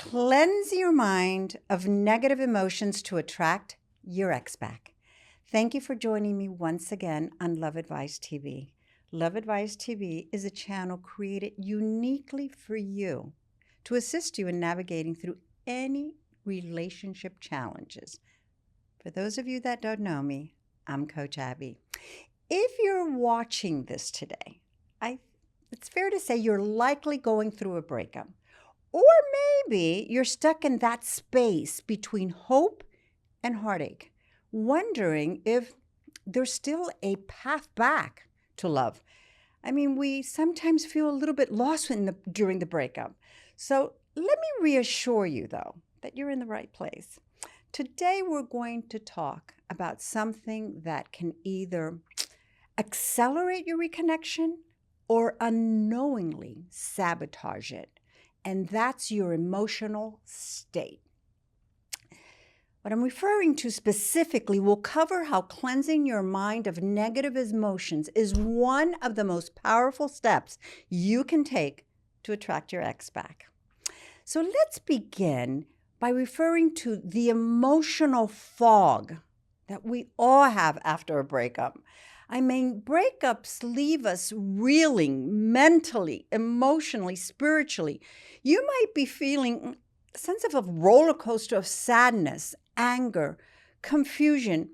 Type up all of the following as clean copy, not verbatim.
Cleanse your mind of negative emotions to attract your ex back. Thank you for joining me once again on Love Advice TV. Love Advice TV is a channel created uniquely for you to assist you in navigating through any relationship challenges. For those of you that don't know me, I'm Coach Abby. If you're watching this today, it's fair to say you're likely going through a breakup. Or maybe you're stuck in that space between hope and heartache, wondering if there's still a path back to love. I mean, we sometimes feel a little bit lost during the breakup. So let me reassure you, though, that you're in the right place. Today, we're going to talk about something that can either accelerate your reconnection or unknowingly sabotage it. And that's your emotional state. What I'm referring to specifically will cover how cleansing your mind of negative emotions is one of the most powerful steps you can take to attract your ex back. So let's begin by referring to the emotional fog that we all have after a breakup. I mean, breakups leave us reeling mentally, emotionally, spiritually. You might be feeling a sense of a roller coaster of sadness, anger, confusion,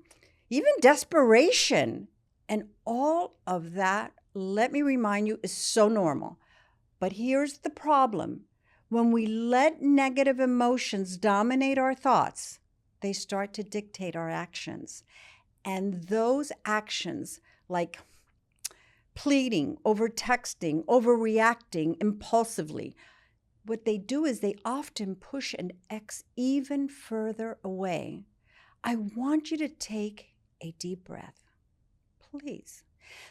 even desperation. And all of that, let me remind you, is so normal. But here's the problem. When we let negative emotions dominate our thoughts, they start to dictate our actions. And those actions, like pleading, over texting, overreacting impulsively, what they do is they often push an ex even further away. I want you to take a deep breath. Please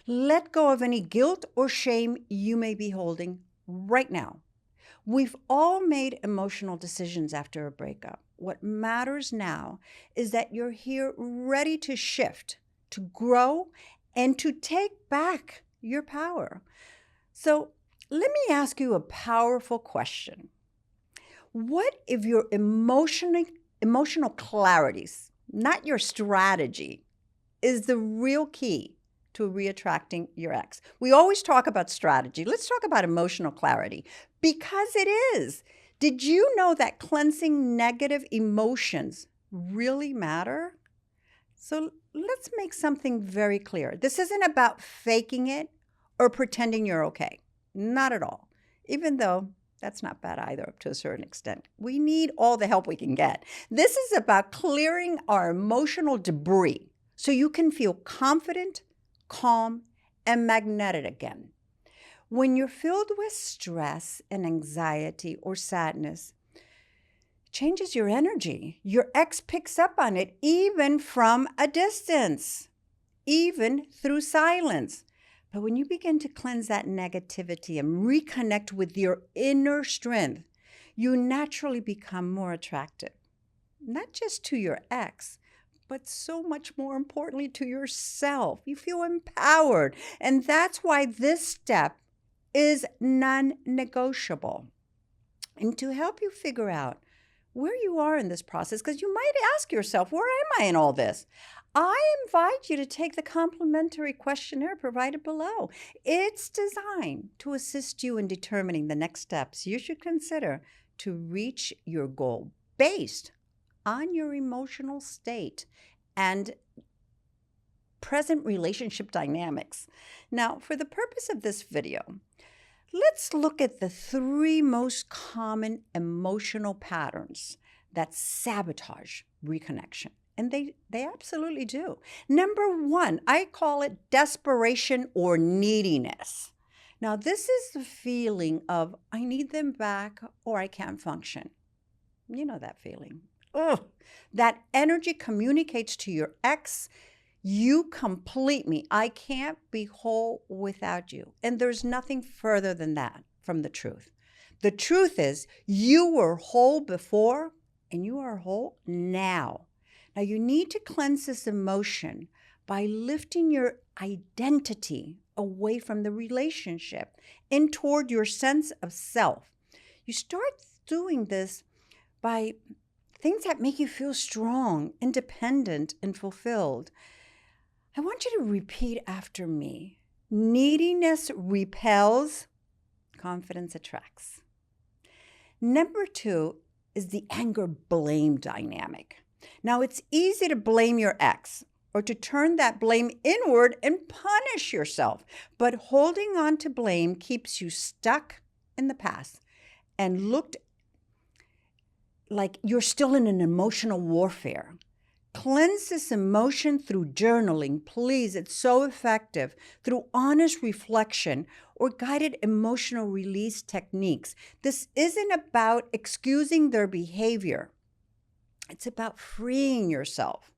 let go of any guilt or shame you may be holding right now. We've all made emotional decisions after a breakup. What matters now is that you're here ready to shift, to grow, and to take back your power. So let me ask you a powerful question. What if your emotional clarities, not your strategy, is the real key to reattracting your ex? We always talk about strategy. Let's talk about emotional clarity, because it is. Did you know that cleansing negative emotions really matter? So let's make something very clear. This isn't about faking it or pretending you're okay. Not at all. Even though that's not bad either, up to a certain extent. We need all the help we can get. This is about clearing our emotional debris so you can feel confident, calm, and magnetic again. When you're filled with stress and anxiety or sadness, it changes your energy. Your ex picks up on it even from a distance, even through silence. But when you begin to cleanse that negativity and reconnect with your inner strength, you naturally become more attractive, not just to your ex, but so much more importantly to yourself. You feel empowered. And that's why this step is non-negotiable. And to help you figure out where you are in this process, because you might ask yourself, where am I in all this? I invite you to take the complimentary questionnaire provided below. It's designed to assist you in determining the next steps you should consider to reach your goal based on your emotional state and present relationship dynamics. Now, for the purpose of this video, let's look at the 3 most common emotional patterns that sabotage reconnection. And they absolutely do. Number 1, I call it desperation or neediness. Now, this is the feeling of I need them back or I can't function. You know that feeling. Ugh. That energy communicates to your ex, you complete me. I can't be whole without you. And there's nothing further than that from the truth. The truth is you were whole before and you are whole now. Now you need to cleanse this emotion by lifting your identity away from the relationship and toward your sense of self. You start doing this by things that make you feel strong, independent, and fulfilled. I want you to repeat after me. Neediness repels, confidence attracts. Number 2 is the anger blame dynamic. Now, it's easy to blame your ex or to turn that blame inward and punish yourself. But holding on to blame keeps you stuck in the past and looked like you're still in an emotional warfare. Cleanse this emotion through journaling, please. It's so effective. Through honest reflection or guided emotional release techniques. This isn't about excusing their behavior. It's about freeing yourself.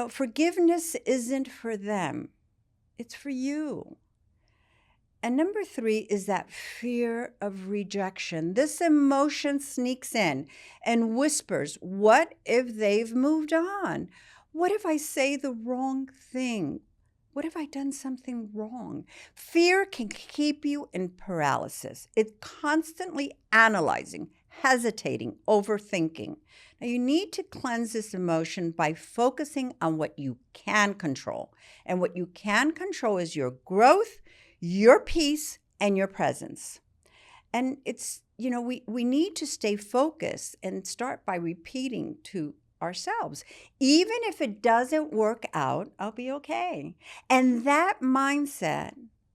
Forgiveness isn't for them. It's for you. And number 3 is that fear of rejection. This emotion sneaks in and whispers, what if they've moved on? What if I say the wrong thing? What if I done something wrong? Fear can keep you in paralysis. It's constantly analyzing, hesitating, overthinking. Now, you need to cleanse this emotion by focusing on what you can control. And what you can control is your growth, your peace, and your presence. And it's, we need to stay focused and start by repeating to ourselves, even if it doesn't work out, I'll be okay. And that mindset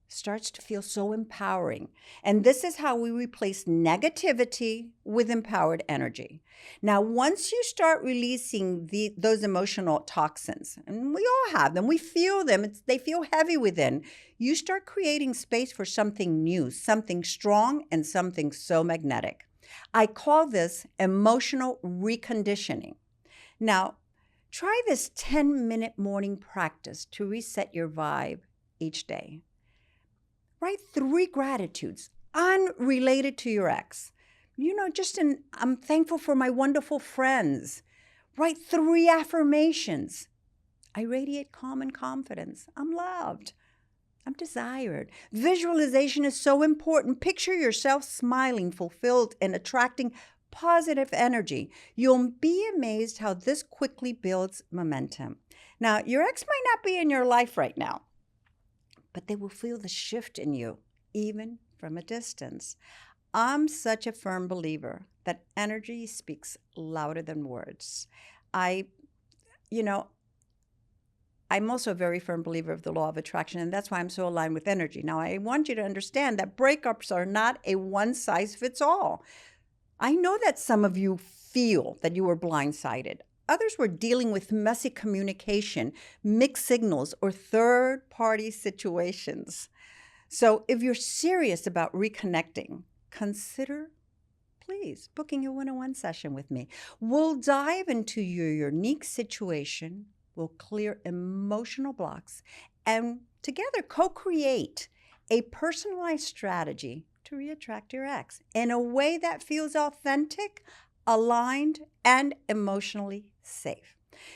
starts to feel so empowering. And this is how we replace negativity with empowered energy. Now, once you start releasing those emotional toxins, and we all have them, we feel them, they feel heavy within, you start creating space for something new, something strong, and something so magnetic. I call this emotional reconditioning. Now, try this 10-minute morning practice to reset your vibe each day. Write 3 gratitudes unrelated to your ex. I'm thankful for my wonderful friends. Write 3 affirmations. I radiate calm and confidence. I'm loved. I'm desired. Visualization is so important. Picture yourself smiling, fulfilled, and attracting positive energy. You'll be amazed how this quickly builds momentum. Now, your ex might not be in your life right now, but they will feel the shift in you, even from a distance. I'm such a firm believer that energy speaks louder than words. I'm also a very firm believer of the law of attraction, and that's why I'm so aligned with energy. Now, I want you to understand that breakups are not a one-size-fits-all. I know that some of you feel that you were blindsided. Others were dealing with messy communication, mixed signals, or third-party situations. So if you're serious about reconnecting, consider, please, booking a one-on-one session with me. We'll dive into your unique situation, we'll clear emotional blocks, and together co-create a personalized strategy to reattract your ex in a way that feels authentic, aligned, and emotionally safe.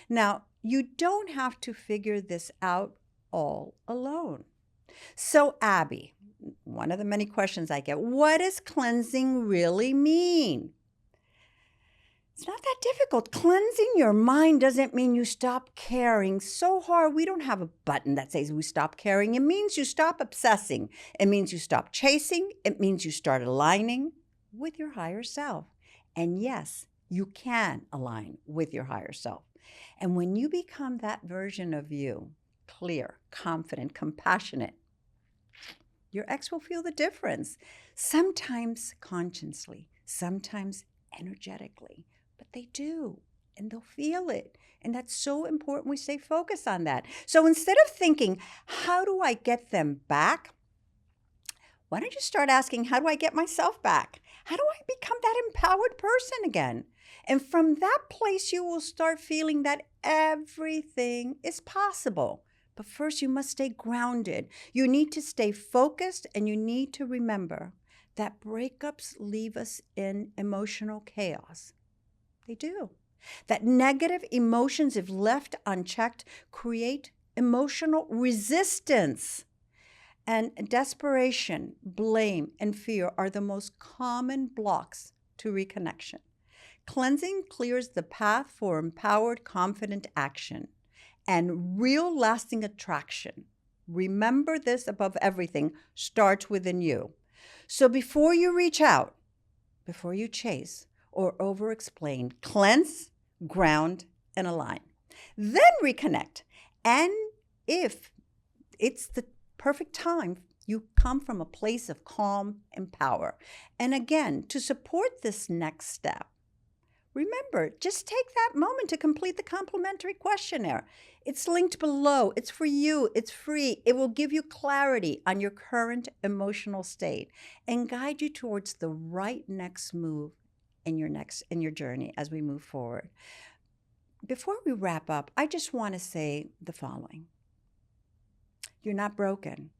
Now, you don't have to figure this out all alone. So, Abby, one of the many questions I get, what does cleansing really mean? It's not that difficult. Cleansing your mind doesn't mean you stop caring so hard. We don't have a button that says we stop caring. It means you stop obsessing. It means you stop chasing. It means you start aligning with your higher self. And yes, you can align with your higher self. And when you become that version of you, clear, confident, compassionate, your ex will feel the difference. Sometimes consciously, sometimes energetically. But they do, and they'll feel it. And that's so important we stay focused on that. So instead of thinking, how do I get them back? Why don't you start asking, how do I get myself back? How do I become that empowered person again? And from that place, you will start feeling that everything is possible. But first, you must stay grounded. You need to stay focused, and you need to remember that breakups leave us in emotional chaos. They do. That negative emotions, if left unchecked, create emotional resistance. And desperation, blame, and fear are the most common blocks to reconnection. Cleansing clears the path for empowered, confident action and real lasting attraction. Remember this above everything starts within you. So before you reach out, before you chase or over explain, cleanse, ground, and align. Then reconnect. And if it's the perfect time, you come from a place of calm and power. And again, to support this next step, remember, just take that moment to complete the complimentary questionnaire. It's linked below. It's for you. It's free. It will give you clarity on your current emotional state and guide you towards the right next move in your journey as we move forward. Before we wrap up, I just want to say the following. You're not broken.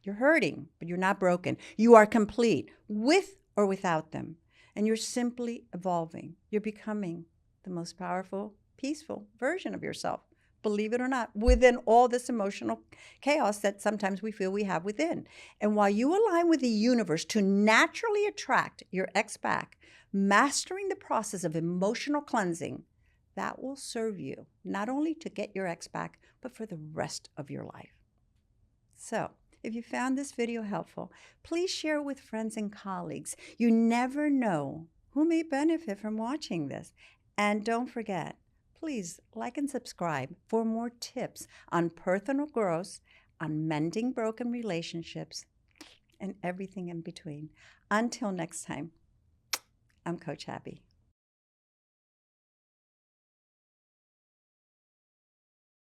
You're hurting, but you're not broken. You are complete with or without them. And you're simply evolving. You're becoming the most powerful, peaceful version of yourself, believe it or not, within all this emotional chaos that sometimes we feel we have within. And while you align with the universe to naturally attract your ex back, mastering the process of emotional cleansing, that will serve you not only to get your ex back, but for the rest of your life. So, if you found this video helpful, please share it with friends and colleagues. You never know who may benefit from watching this. And don't forget, please like and subscribe for more tips on personal growth, on mending broken relationships, and everything in between. Until next time, I'm Coach Happy.